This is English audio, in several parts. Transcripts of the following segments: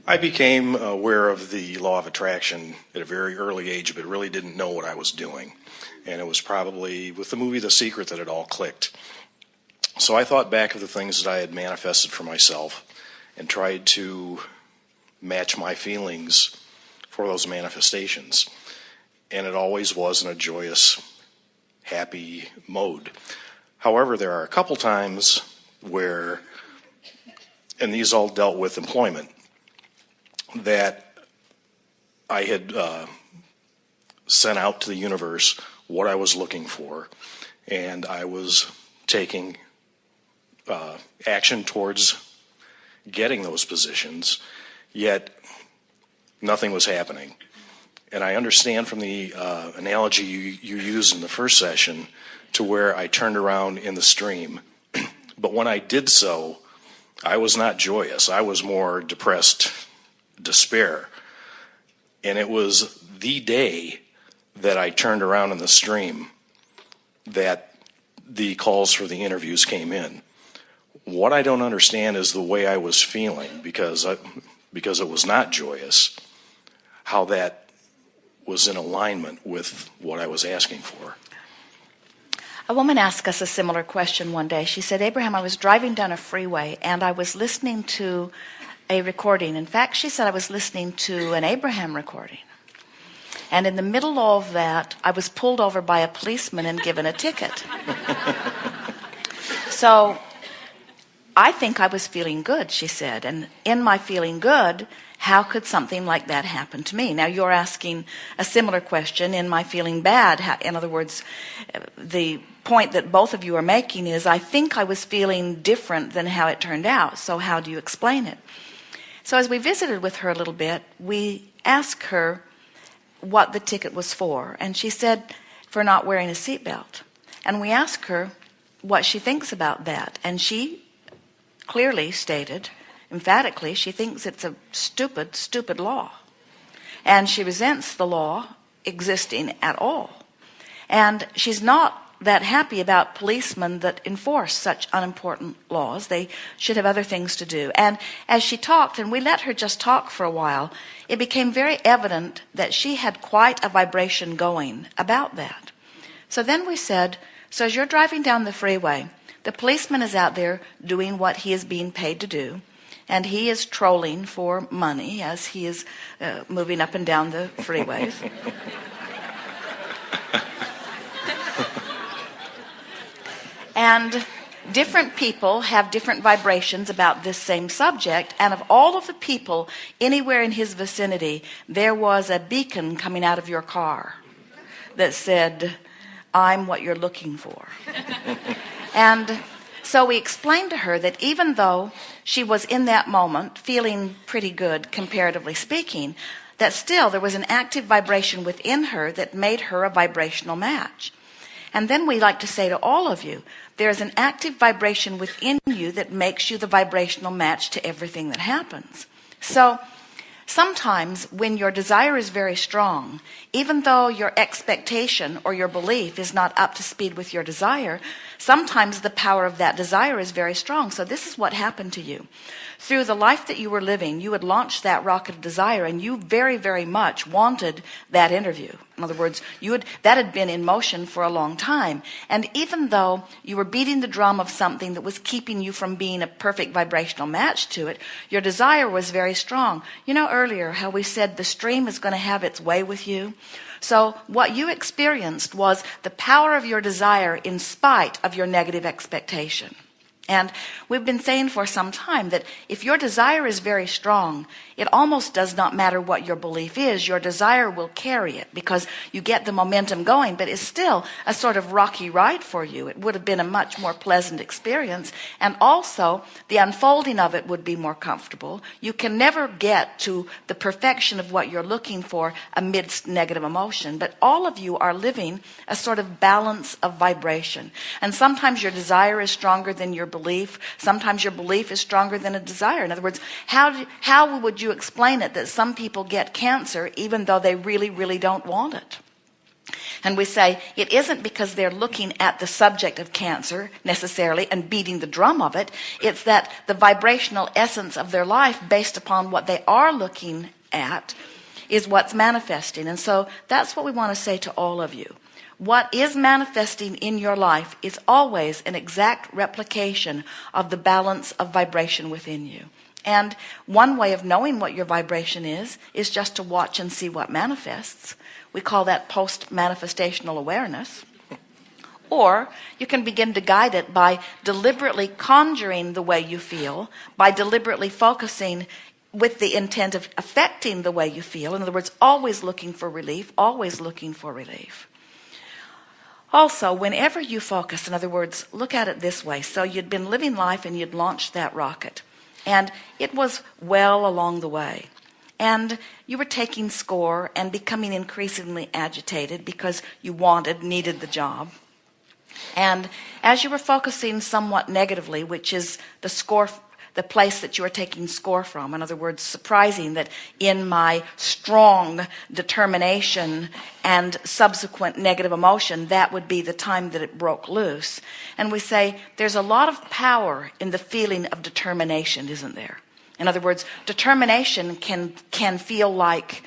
I became aware of the law of attraction at a very early age, but really didn't know what I was doing. And it was probably with the movie The Secret that it all clicked. So I thought back of the things that I had manifested for myself and tried to match my feelings for those manifestations. And it always was in a joyous, happy mode. However, there are a couple times where, and these all dealt with employment, that I had sent out to the universe what I was looking for, and I was taking action towards getting those positions, yet nothing was happening. And I understand from the analogy you used in the first session to where I turned around in the stream. But when I did so, I was not joyous. I was more depressed, despair. And it was the day that I turned around in the stream that the calls for the interviews came in. What I don't understand is the way I was feeling, because it was not joyous, how that was in alignment with what I was asking for. A woman asked us a similar question one day. She said, Abraham, I was driving down a freeway and I was listening to a recording. In fact, she said I was listening to an Abraham recording. And in the middle of that, I was pulled over by a policeman and given a ticket. So I think I was feeling good, she said. And in my feeling good, how could something like that happen to me? Now, you're asking a similar question, in my feeling bad. In other words, the point that both of you are making is, I think I was feeling different than how it turned out. So how do you explain it? So as we visited with her a little bit, we asked her what the ticket was for. And she said, for not wearing a seatbelt. And we asked her what she thinks about that. And she clearly stated, emphatically, she thinks it's a stupid, stupid law. And she resents the law existing at all. And she's not that happy about policemen that enforce such unimportant laws. They should have other things to do. And as she talked, and we let her just talk for a while, it became very evident that she had quite a vibration going about that. So then we said, so as you're driving down the freeway, the policeman is out there doing what he is being paid to do. And he is trolling for money as he is moving up and down the freeways. And different people have different vibrations about this same subject. And of all of the people anywhere in his vicinity, there was a beacon coming out of your car that said, I'm what you're looking for. And so we explained to her that even though she was in that moment feeling pretty good, comparatively speaking, that still there was an active vibration within her that made her a vibrational match. And then we like to say to all of you, there's an active vibration within you that makes you the vibrational match to everything that happens. So sometimes when your desire is very strong, even though your expectation or your belief is not up to speed with your desire, sometimes the power of that desire is very strong. So this is what happened to you. Through the life that you were living, you had launched that rocket of desire, and you very, very much wanted that interview. In other words, that had been in motion for a long time. And even though you were beating the drum of something that was keeping you from being a perfect vibrational match to it, your desire was very strong. You know earlier how we said the stream is going to have its way with you? So what you experienced was the power of your desire in spite of your negative expectation. And we've been saying for some time that if your desire is very strong, it almost does not matter what your belief is. Your desire will carry it because you get the momentum going, but it's still a sort of rocky ride for you. It would have been a much more pleasant experience. And also, the unfolding of it would be more comfortable. You can never get to the perfection of what you're looking for amidst negative emotion. But all of you are living a sort of balance of vibration. And sometimes your desire is stronger than your belief. Sometimes your belief is stronger than a desire. In other words, how would you explain it that some people get cancer even though they really, really don't want it? And we say it isn't because they're looking at the subject of cancer necessarily and beating the drum of it. It's that the vibrational essence of their life based upon what they are looking at is what's manifesting. And so that's what we want to say to all of you. What is manifesting in your life is always an exact replication of the balance of vibration within you. And one way of knowing what your vibration is just to watch and see what manifests. We call that post-manifestational awareness. Or you can begin to guide it by deliberately conjuring the way you feel, by deliberately focusing with the intent of affecting the way you feel. In other words, always looking for relief, always looking for relief. Also, whenever you focus, in other words, look at it this way. So you'd been living life and you'd launched that rocket. And it was well along the way. And you were taking score and becoming increasingly agitated because you needed the job. And as you were focusing somewhat negatively, which is the place that you are taking score from, in other words, surprising that in my strong determination and subsequent negative emotion, that would be the time that it broke loose. And we say there's a lot of power in the feeling of determination, isn't there? In other words, determination can feel like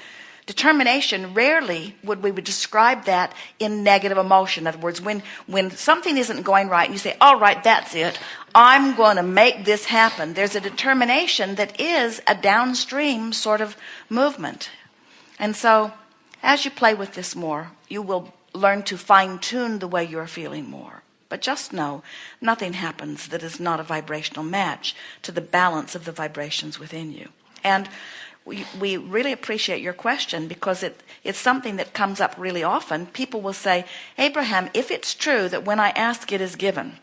determination. Rarely would we describe that in negative emotion. In other words, when something isn't going right and you say, all right, that's it, I'm going to make this happen. There's a determination that is a downstream sort of movement. And so as you play with this more, you will learn to fine-tune the way you're feeling more. But just know, nothing happens that is not a vibrational match to the balance of the vibrations within you. And we really appreciate your question because it's something that comes up really often. People will say, Abraham, if it's true that when I ask it is given,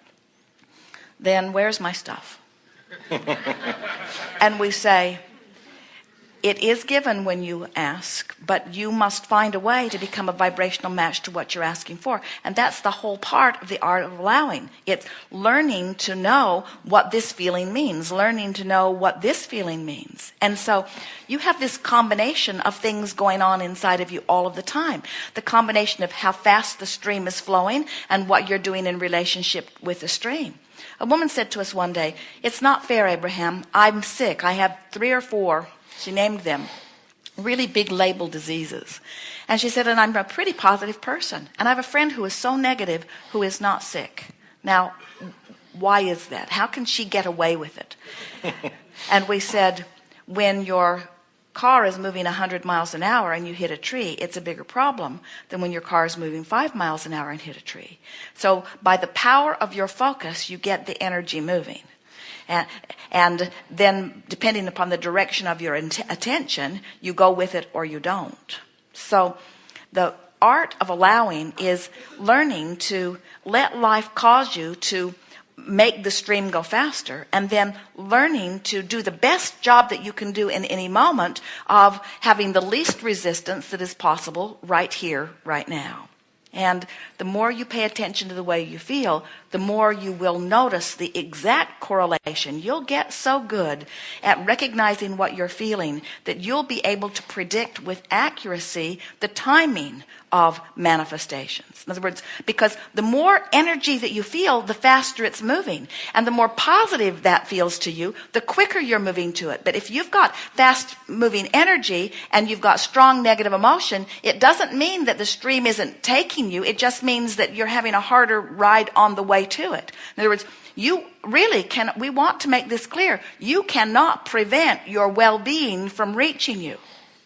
then where's my stuff? And we say, it is given when you ask, but you must find a way to become a vibrational match to what you're asking for. And that's the whole part of the art of allowing. It's learning to know what this feeling means, learning to know what this feeling means. And so you have this combination of things going on inside of you all of the time. The combination of how fast the stream is flowing and what you're doing in relationship with the stream. A woman said to us one day, it's not fair, Abraham. I'm sick. I have 3 or 4. She named them really big label diseases. And she said, and I'm a pretty positive person. And I have a friend who is so negative who is not sick. Now, why is that? How can she get away with it? And we said, when your car is moving 100 miles an hour and you hit a tree, it's a bigger problem than when your car is moving 5 miles an hour and hit a tree. So by the power of your focus, you get the energy moving. And then depending upon the direction of your attention, you go with it or you don't. So the art of allowing is learning to let life cause you to make the stream go faster, and then learning to do the best job that you can do in any moment of having the least resistance that is possible right here, right now. And the more you pay attention to the way you feel, the more you will notice the exact correlation. You'll get so good at recognizing what you're feeling that you'll be able to predict with accuracy the timing of manifestations. In other words, because the more energy that you feel, the faster it's moving. And the more positive that feels to you, the quicker you're moving to it. But if you've got fast moving energy and you've got strong negative emotion, it doesn't mean that the stream isn't taking you. It just means that you're having a harder ride on the way to it. In other words, you really can, we want to make this clear. You cannot prevent your well-being from reaching you.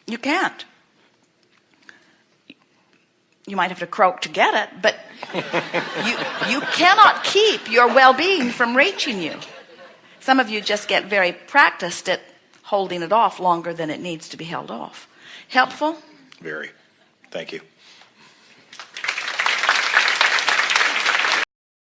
You can't. You might have to croak to get it, but you cannot keep your well-being from reaching you. Some of you just get very practiced at holding it off longer than it needs to be held off. Helpful? Very. Thank you.